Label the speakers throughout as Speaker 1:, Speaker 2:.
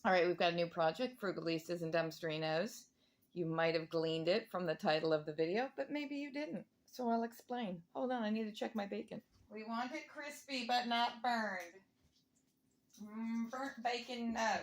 Speaker 1: All right, we've got a new project, Frugalistas and Dumpsterinos. You might have gleaned it from the title of the video, but maybe you didn't. So I'll explain. Hold on, I need to check my bacon. We want it crispy, but not burned. Burnt bacon, no.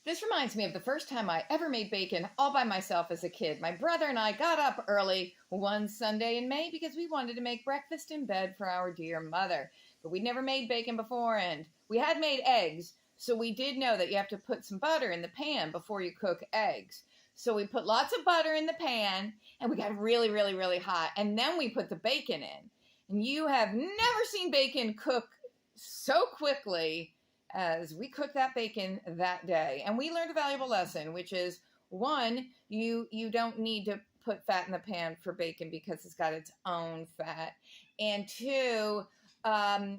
Speaker 1: This reminds me of the first time I ever made bacon all by myself as a kid. My brother and I got up early one Sunday in May because we wanted to make breakfast in bed for our dear mother. But we'd never made bacon before, and we had made eggs, so we did know that you have to put some butter in the pan before you cook eggs. So we put lots of butter in the pan, and we got really, really, really hot, and then we put the bacon in. And you have never seen bacon cook so quickly as we cooked that bacon that day. And we learned a valuable lesson, which is, one, you don't need to put fat in the pan for bacon because it's got its own fat. And two,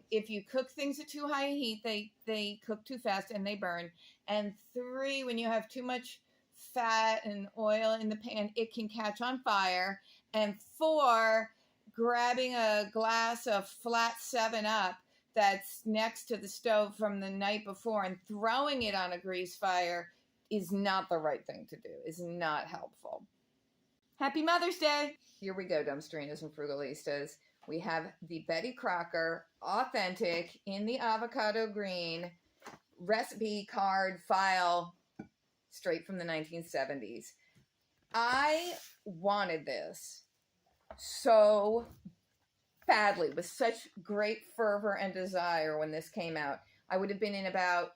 Speaker 1: if you cook things at too high a heat, they cook too fast and they burn. And three, when you have too much fat and oil in the pan, it can catch on fire. And four, grabbing a glass of flat 7-Up that's next to the stove from the night before and throwing it on a grease fire is not the right thing to do, is not helpful. Happy Mother's Day! Here we go, Dumpsterinos and Frugalistas. We have the Betty Crocker authentic in the avocado green recipe card file straight from the 1970s. I wanted this so badly, with such great fervor and desire when this came out. I would have been in about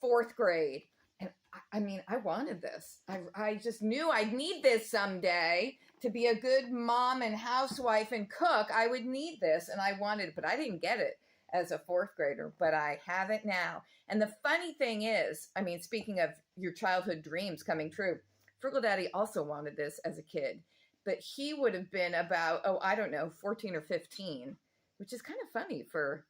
Speaker 1: 4th grade. And I mean, I wanted this. I just knew I'd need this someday to be a good mom and housewife and cook. I would need this, and I wanted it, but I didn't get it as a 4th grader, but I have it now. And the funny thing is, I mean, speaking of your childhood dreams coming true, Frugal Daddy also wanted this as a kid. But he would have been about, 14 or 15, which is kind of funny for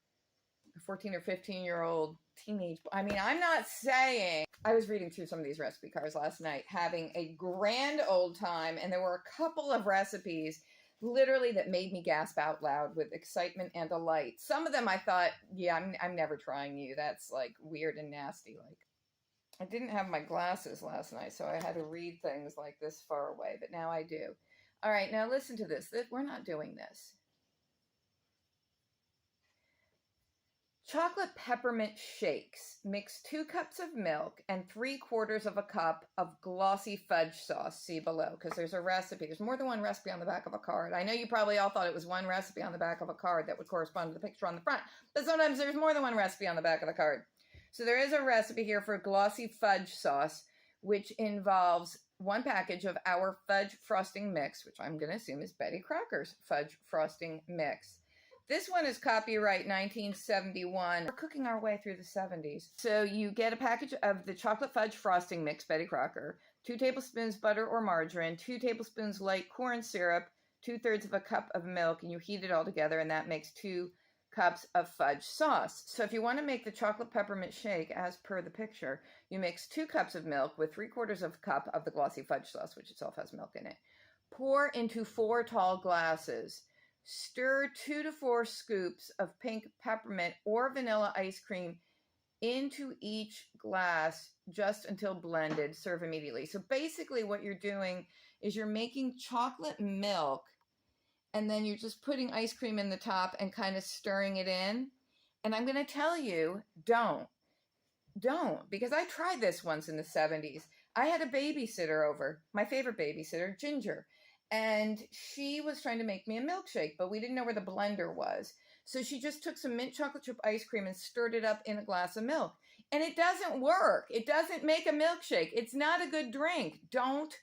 Speaker 1: a 14 or 15-year-old teenage. I mean, I'm not saying. I was reading through some of these recipe cards last night, having a grand old time, and there were a couple of recipes literally that made me gasp out loud with excitement and delight. Some of them I thought, yeah, I'm never trying you. That's like weird and nasty. Like, I didn't have my glasses last night, so I had to read things like this far away, but now I do. All right, now listen to this. We're not doing this. Chocolate peppermint shakes. Mix 2 cups of milk and 3/4 of a cup of glossy fudge sauce. See below, because there's a recipe. There's more than one recipe on the back of a card. I know you probably all thought it was one recipe on the back of a card that would correspond to the picture on the front, but sometimes there's more than one recipe on the back of the card. So there is a recipe here for glossy fudge sauce, which involves 1 package of our fudge frosting mix, which I'm going to assume is Betty Crocker's fudge frosting mix. This one is copyright 1971. We're cooking our way through the 70s. So you get a package of the chocolate fudge frosting mix, Betty Crocker, 2 tablespoons butter or margarine, 2 tablespoons light corn syrup, 2/3 of a cup of milk, and you heat it all together, and that makes 2 cups of fudge sauce. So if you want to make the chocolate peppermint shake as per the picture, you mix 2 cups of milk with 3/4 of a cup of the glossy fudge sauce, which itself has milk in it. Pour into 4 tall glasses. Stir 2 to 4 scoops of pink peppermint or vanilla ice cream into each glass just until blended. Serve immediately. So basically what you're doing is you're making chocolate milk, and then you're just putting ice cream in the top and kind of stirring it in. And I'm going to tell you, don't. Because I tried this once in the 70s. I had a babysitter over, my favorite babysitter, Ginger. And she was trying to make me a milkshake, but we didn't know where the blender was. So she just took some mint chocolate chip ice cream and stirred it up in a glass of milk. And it doesn't work. It doesn't make a milkshake. It's not a good drink. Don't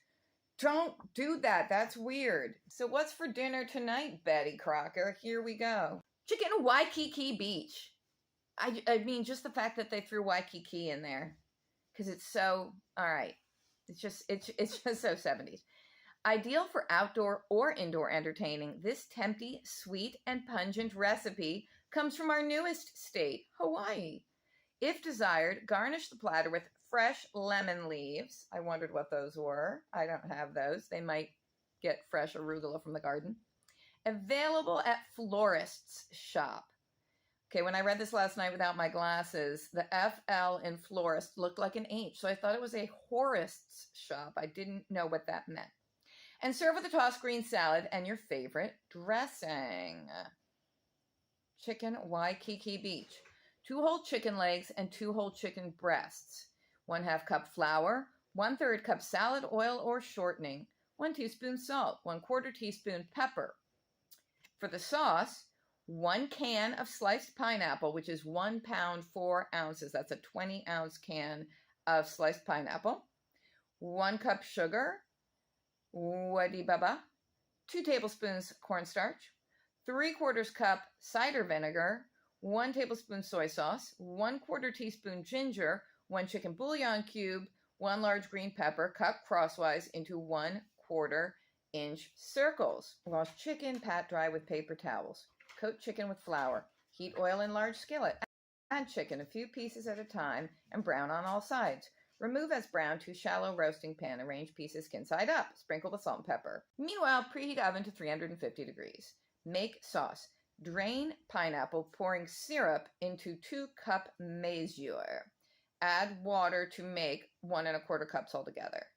Speaker 1: do that. That's weird. So what's for dinner tonight, Betty Crocker? Here we go. Chicken Waikiki Beach. I mean, just the fact that they threw Waikiki in there, because it's so, all right. It's just so 70s. Ideal for outdoor or indoor entertaining, this tempting, sweet, and pungent recipe comes from our newest state, Hawaii. If desired, garnish the platter with fresh lemon leaves. I wondered what those were. I don't have those. They might get fresh arugula from the garden. Available at florist's shop. Okay, when I read this last night without my glasses, the FL in florist looked like an H, so I thought it was a horrorist's shop. I didn't know what that meant. And serve with a tossed green salad and your favorite dressing. Chicken Waikiki Beach. 2 whole chicken legs and 2 whole chicken breasts. 1/2 cup flour, 1/3 cup salad oil or shortening, 1 teaspoon salt, 1/4 teaspoon pepper. For the sauce, 1 can of sliced pineapple, which is 1 pound 4 ounces. That's a 20-ounce can of sliced pineapple. 1 cup sugar, 2 tablespoons cornstarch, 3/4 cup cider vinegar, 1 tablespoon soy sauce, 1/4 teaspoon ginger, 1 chicken bouillon cube, 1 large green pepper cut crosswise into 1/4 inch circles. Wash chicken, pat dry with paper towels. Coat chicken with flour. Heat oil in large skillet. Add chicken a few pieces at a time and brown on all sides. Remove as brown to shallow roasting pan. Arrange pieces skin side up. Sprinkle with salt and pepper. Meanwhile, preheat oven to 350 degrees. Make sauce. Drain pineapple, pouring syrup into 2 cup mesure. Add water to make 1 1/4 cups altogether.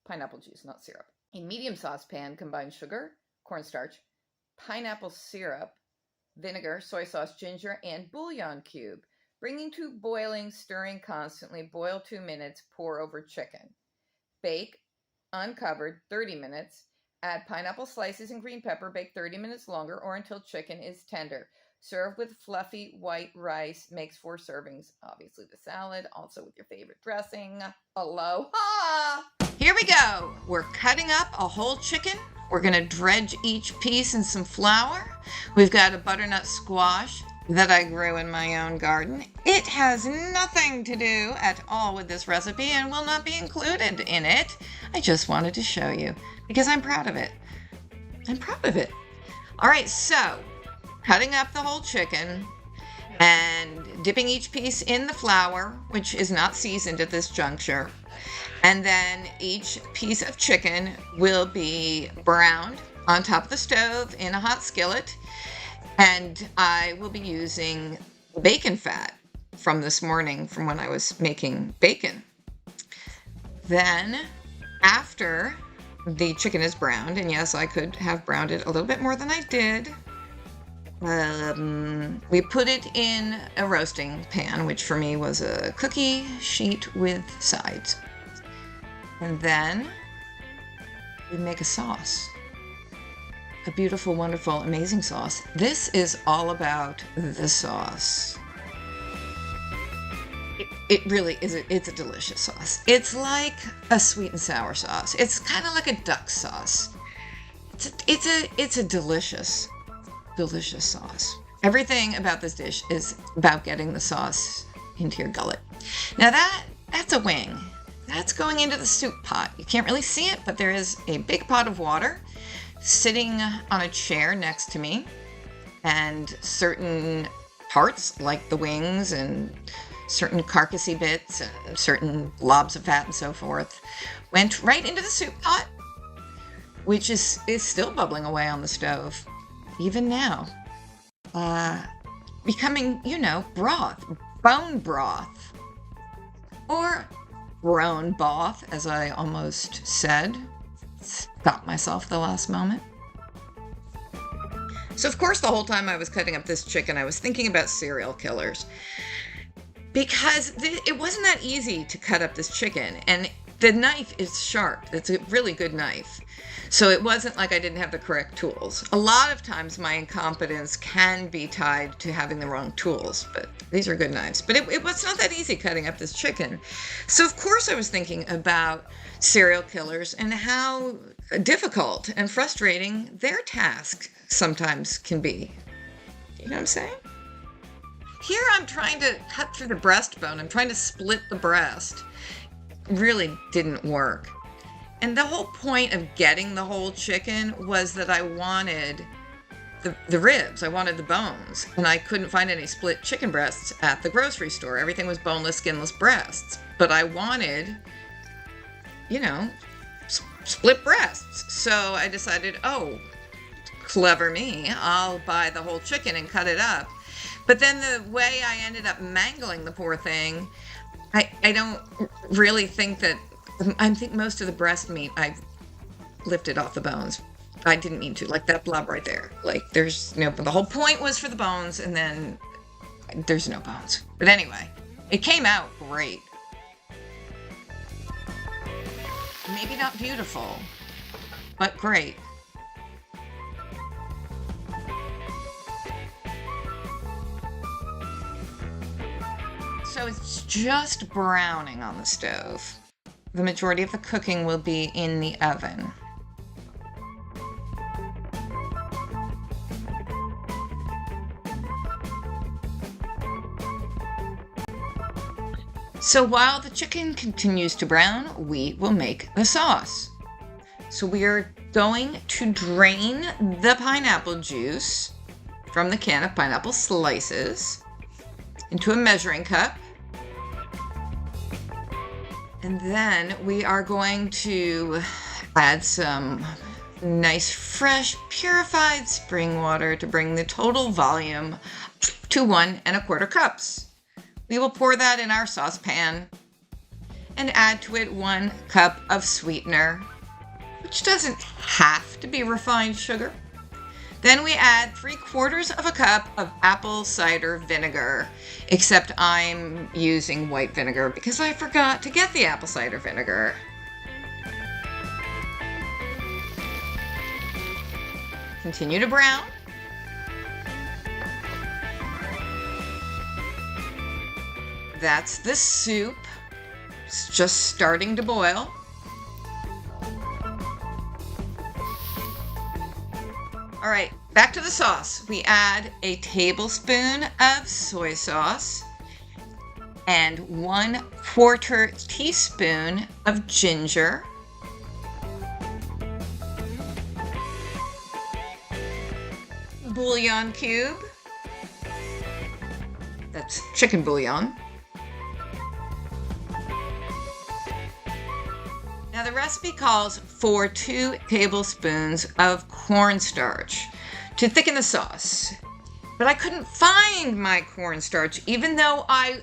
Speaker 1: Pineapple juice, not syrup. In medium saucepan, combine sugar, cornstarch, pineapple syrup, vinegar, soy sauce, ginger, and bouillon cube. Bringing to boiling, stirring constantly. Boil 2 minutes. Pour over chicken. Bake uncovered 30 minutes. Add pineapple slices and green pepper. Bake 30 minutes longer or until chicken is tender. Serve with fluffy white rice. Makes 4 servings. Obviously the salad. Also with your favorite dressing. Aloha! Here we go. We're cutting up a whole chicken. We're going to dredge each piece in some flour. We've got a butternut squash that I grew in my own garden. It has nothing to do at all with this recipe and will not be included in it. I just wanted to show you because I'm proud of it. I'm proud of it. All right, so cutting up the whole chicken and dipping each piece in the flour, which is not seasoned at this juncture. And then each piece of chicken will be browned on top of the stove in a hot skillet. And I will be using bacon fat from this morning from when I was making bacon. Then after the chicken is browned, and yes, I could have browned it a little bit more than I did, we put it in a roasting pan, which for me was a cookie sheet with sides. And then we make a sauce. A beautiful, wonderful, amazing sauce. This is all about the sauce. It really is. It's a delicious sauce. It's like a sweet and sour sauce. It's kind of like a duck sauce. It's a delicious, delicious sauce. Everything about this dish is about getting the sauce into your gullet. Now that's a wing. That's going into the soup pot. You can't really see it, but there is a big pot of water sitting on a chair next to me, and certain parts like the wings and certain carcassy bits and certain blobs of fat and so forth went right into the soup pot, which is still bubbling away on the stove even now, becoming, broth, bone broth, or grown broth, as I almost said. Stopped myself the last moment. So of course the whole time I was cutting up this chicken, I was thinking about serial killers, because it wasn't that easy to cut up this chicken, and the knife is sharp. It's a really good knife. So it wasn't like I didn't have the correct tools. A lot of times my incompetence can be tied to having the wrong tools, but these are good knives. But it was not that easy cutting up this chicken. So of course I was thinking about serial killers and how difficult and frustrating their task sometimes can be. You know what I'm saying? Here I'm trying to cut through the breastbone. I'm trying to split the breast. Really didn't work. And the whole point of getting the whole chicken was that I wanted the ribs. I wanted the bones. And I couldn't find any split chicken breasts at the grocery store. Everything was boneless, skinless breasts. But I wanted, split breasts. So I decided, clever me, I'll buy the whole chicken and cut it up. But then the way I ended up mangling the poor thing, I don't really think that, I think most of the breast meat I lifted off the bones. I didn't mean to, like that blob right there. Like there's no, the whole point was for the bones, and then there's no bones. But anyway, it came out great. Maybe not beautiful, but great. So it's just browning on the stove. The majority of the cooking will be in the oven. So while the chicken continues to brown, we will make the sauce. So we are going to drain the pineapple juice from the can of pineapple slices into a measuring cup. And then we are going to add some nice, fresh, purified spring water to bring the total volume to 1 1/4 cups. We will pour that in our saucepan and add to it 1 cup of sweetener, which doesn't have to be refined sugar. Then we add 3/4 cup of apple cider vinegar, except I'm using white vinegar because I forgot to get the apple cider vinegar. Continue to brown. That's the soup. It's just starting to boil. All right, back to the sauce. We add a tablespoon of soy sauce and 1/4 teaspoon of ginger. Bouillon cube. That's chicken bouillon. Now the recipe calls for 2 tablespoons of cornstarch to thicken the sauce. But I couldn't find my cornstarch, even though I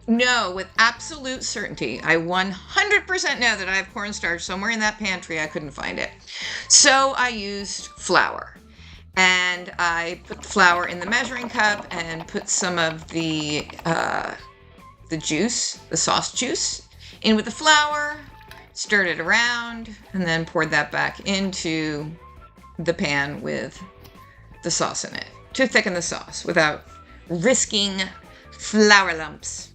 Speaker 1: know with absolute certainty, I 100% know that I have cornstarch somewhere in that pantry. I couldn't find it. So I used flour. And I put the flour in the measuring cup and put some of the juice, the sauce juice, in with the flour, stirred it around, and then poured that back into the pan with the sauce in it to thicken the sauce without risking flour lumps.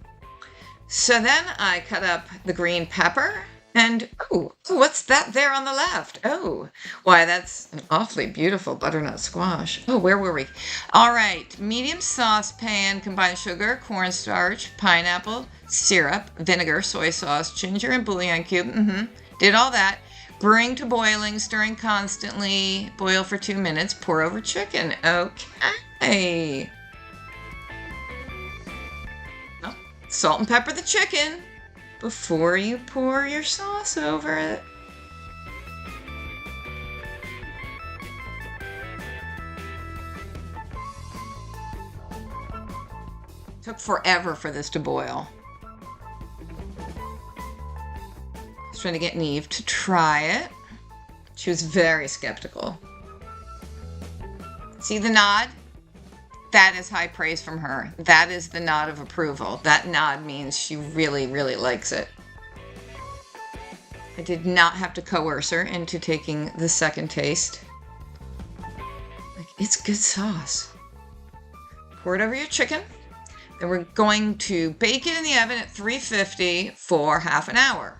Speaker 1: So then I cut up the green pepper and, oh, what's that there on the left? Oh, why, that's an awfully beautiful butternut squash. Oh, where were we? All right, medium saucepan, combine sugar, cornstarch, pineapple, syrup, vinegar, soy sauce, ginger, and bouillon cube. Did all that. Bring to boiling, stirring constantly. Boil for 2 minutes. Pour over chicken. Okay. Well, salt and pepper the chicken before you pour your sauce over it. Took forever for this to boil. I was trying to get Neve to try it. She was very skeptical. See the nod? That is high praise from her. That is the nod of approval. That nod means she really, really likes it. I did not have to coerce her into taking the second taste. Like, it's good sauce. Pour it over your chicken. Then we're going to bake it in the oven at 350 for half an hour.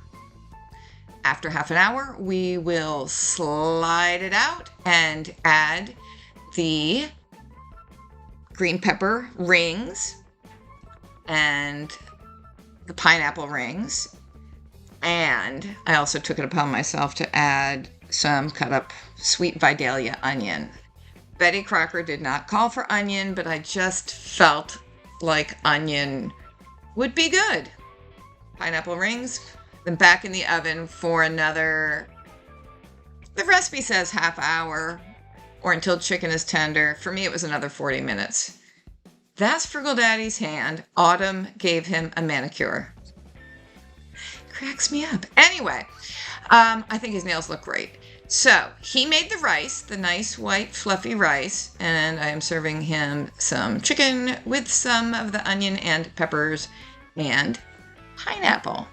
Speaker 1: After half an hour, we will slide it out and add the green pepper rings and the pineapple rings. And I also took it upon myself to add some cut up sweet Vidalia onion. Betty Crocker did not call for onion, but I just felt like onion would be good. Pineapple rings, then back in the oven for another, the recipe says half hour or until chicken is tender. For me, it was another 40 minutes. That's Frugal Daddy's hand. Autumn gave him a manicure. Cracks me up. Anyway, I think his nails look great. So he made the rice, the nice white fluffy rice, and I am serving him some chicken with some of the onion and peppers and pineapple.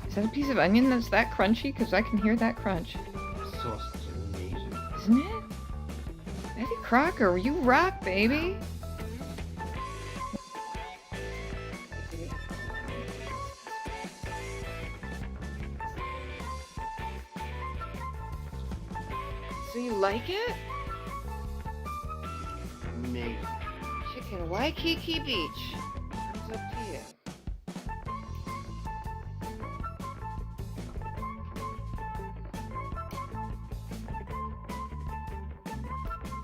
Speaker 1: Is that a piece of onion that's that crunchy? Because I can hear that crunch.
Speaker 2: The sauce is amazing.
Speaker 1: Isn't it? Eddie Crocker, you rock, baby. So you like it?
Speaker 2: Amazing.
Speaker 1: Chicken Waikiki Beach. It's up to you.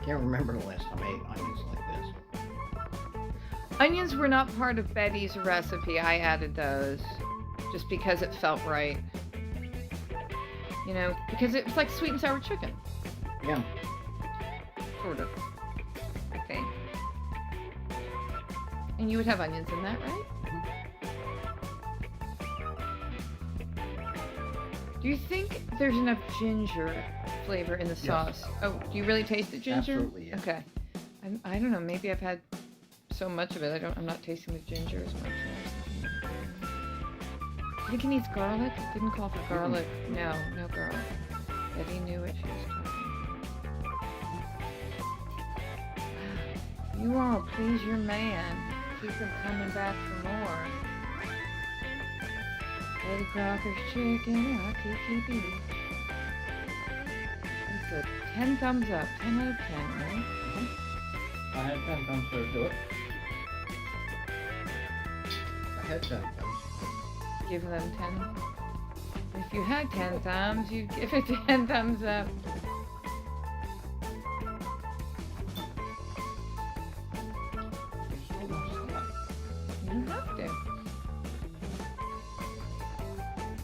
Speaker 2: Can't remember the last time I ate onions like this.
Speaker 1: Onions were not part of Betty's recipe. I added those just because it felt right. You know, because it was like sweet and sour chicken.
Speaker 2: Yeah.
Speaker 1: Sort of. I think. And you would have onions in that, right? Do you think there's enough ginger flavor in the sauce?
Speaker 2: Yes.
Speaker 1: Oh, do you really taste the ginger?
Speaker 2: Absolutely, yes.
Speaker 1: Okay. I don't know. Maybe I've had so much of it. I'm not tasting the ginger as much. I think he needs garlic. It didn't call for garlic. No garlic. Betty knew what she was talking about. You all please your man. Keep him coming back for more. Eddie Crocker's chicken, Waikiki Beach. It's a 10 thumbs up, 10 out of 10, right?
Speaker 2: I had 10 thumbs to it. I had 10 thumbs.
Speaker 1: Give them 10. If you had 10 thumbs, you'd give it 10 thumbs up. You have to.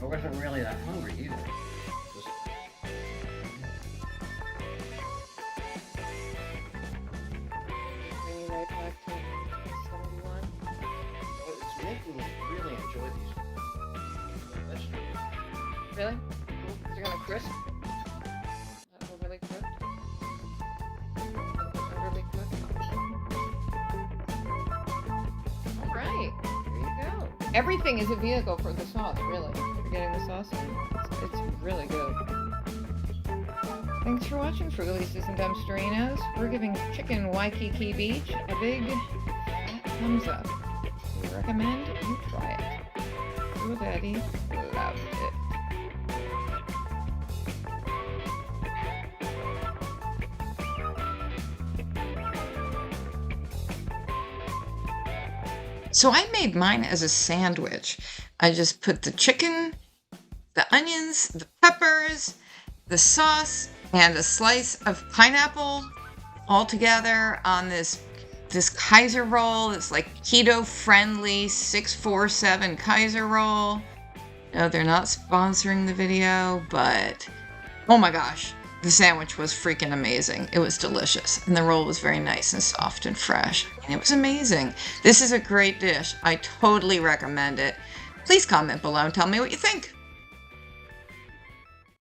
Speaker 2: I wasn't really that hungry either. Just...
Speaker 1: Bring you right back to 71.
Speaker 2: Well, it's making me really enjoy these vegetables.
Speaker 1: Really? Is it gonna crisp? Not overly cooked? Underly cooked? Alright, there you go. Everything is a vehicle for the sauce, really. For getting the sauce in. It's really good. Thanks for watching, Frugalistas and Dumpsterinos. We're giving Chicken Waikiki Beach a big fat thumbs up. We recommend you try it. Frugal Daddy loved it. So I made mine as a sandwich. I just put the chicken, the onions, the peppers, the sauce, and a slice of pineapple all together on this Kaiser roll. It's like keto-friendly 647 Kaiser roll. No, they're not sponsoring the video, but oh my gosh, the sandwich was freaking amazing. It was delicious, and the roll was very nice and soft and fresh. And it was amazing. This is a great dish. I totally recommend it. Please comment below and tell me what you think.